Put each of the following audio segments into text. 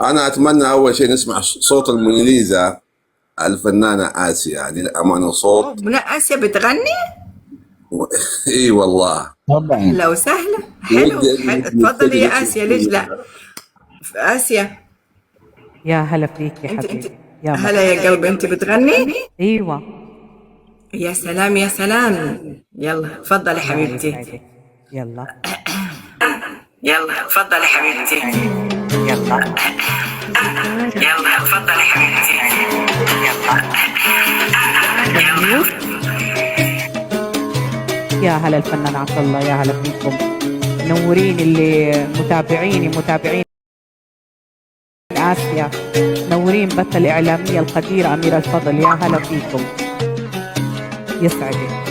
أنا أتمنى أول شيء نسمع صوت الموناليزا الفنانة آسيا، يعني للأمانة أوه، صوت. منى آسيا بتغني؟ إي والله. طبعا. أهلا وسهلا، ودي حلو حلو، اتفضلي نستجلس يا آسيا، ليش لا؟ آسيا، يا هلا فيك يا انت حبيبي، يا هلا مرحبا. يا قلبي، انت بتغني؟ ايوه. يا سلام يا سلام، يلا اتفضلي الله حبيبتي. يسعدك. يلا. يلا اتفضلي حبيبتي. يلا. يلا اتفضلي حبيبتي. مبروك. يا هلا الفنان عبد الله، يا هلا فيكم. منورين اللي متابعين آسيا، منورين بث الإعلامية القديرة أميرة الفضل، يا هلا فيكم، يسعدك.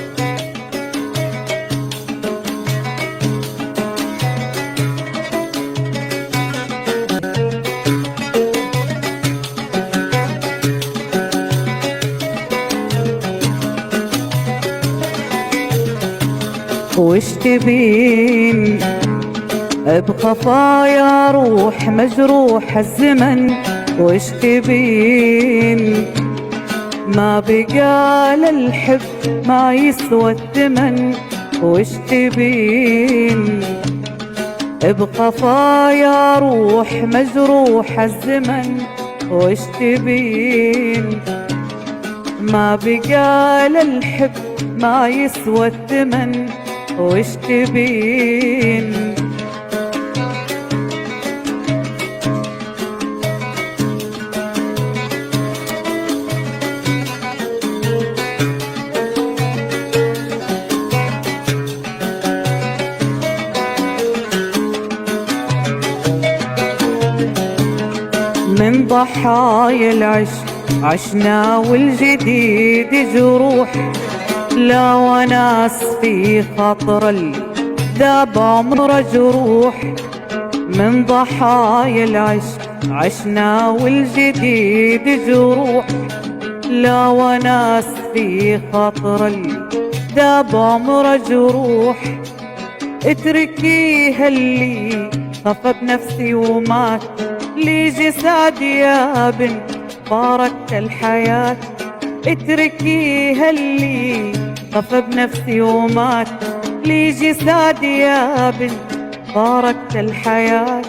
وش تبين بخفايا روح مجروح الزمن، وش تبين ما بقى للحب ما يسوى الثمن، وش تبين بخفايا روح مجروح الزمن، وش تبين ما بقى للحب ما يسوى الثمن، وش تبين من ضحايا العشق عشنا والجديد جروح، لا وناس في خاطر ذاب عمره جروح. من ضحايا العشق عشنا والجديد جروح، لا وناس في خاطر ذاب عمره جروح. اتركيها اللي خفى بنفسي ومات لي جسادي يا بنت باركت الحياة، اتركيها اللي خفى بنفسي ومات لي جسادي يا بنت باركت الحياة،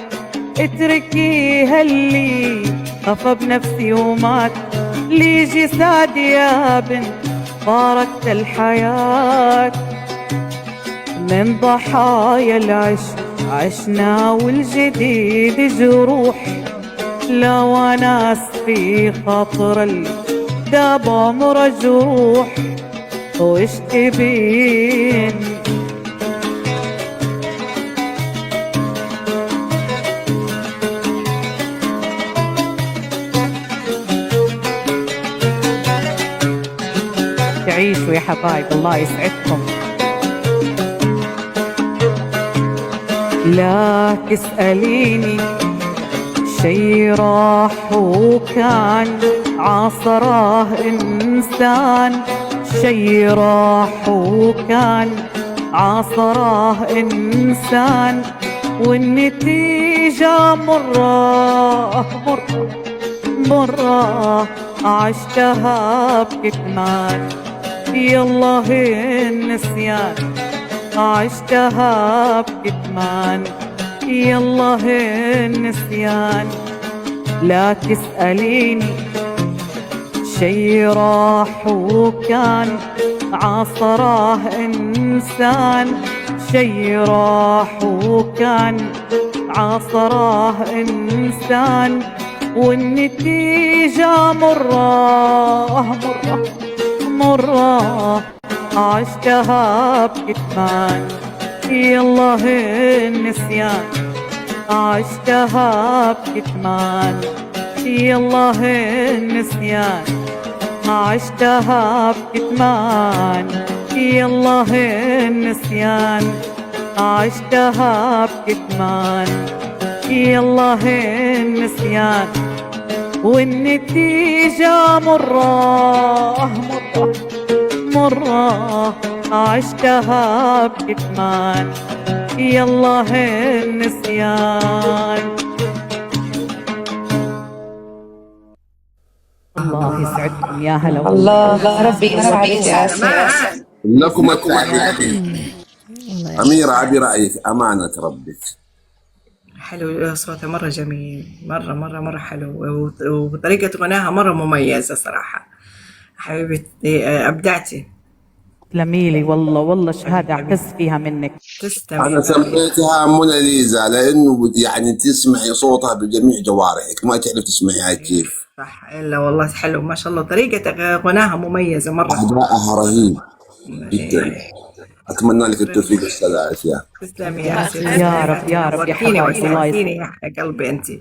اتركيها اللي خفى بنفسي ومات لي جسادي يا بنت باركت الحياة. من ضحايا العشق عشنا والجديد جروح، لا وناس في خاطر ذاب عمره جروح، وش تبين تعيشوا يا حبايب، الله يسعدكم. لا تسأليني شي راح وكان عاصره إنسان، شي راح وكان عاصره إنسان، والنتيجة مرة مرة عشتها بكتمان، يالله النسيان عشتها بكتمان، يالله النسيان. لا تسأليني شي راح وكان عاصره إنسان، شي راح وكان عاصره إنسان، والنتيجة مرة مرة عشتها بكتمان، يالله النسيان عشتها بكتمان، يالله النسيان عشتها بكتمان، يالله النسيان عشتها بكتمان، يالله النسيان، والنتيجة مرة مرة عشتها بكتمان، يالله النسيان. الله يسعدكم، يا هلا والله. الله ربي يسعدك يا آسيا. لكم التحية. أميرة أبي رأيك أمانة ربك. حلو صوتها مرة جميل، مرة مرة مرة حلو، وطريقة غناها مرة مميزة صراحة. حبيبتي أبدعتي. تسلميلي والله، والله شهادة أعتز فيها منك. تسلمي. أنا سميتها موناليزا لأنه يعني تسمعي صوتها بجميع جوارحك، ما تعرف تسمعيها كيف. صح، إلا والله حلو ما شاء الله، طريقة غناها مميزة مرة. أداءها رهيب جدا. أتمنى لك التوفيق أستاذة آسيا. تسلمي يا آسيا. يا رب يا رب يا حبايبي، الله وسعتيني يا قلبي أنتي.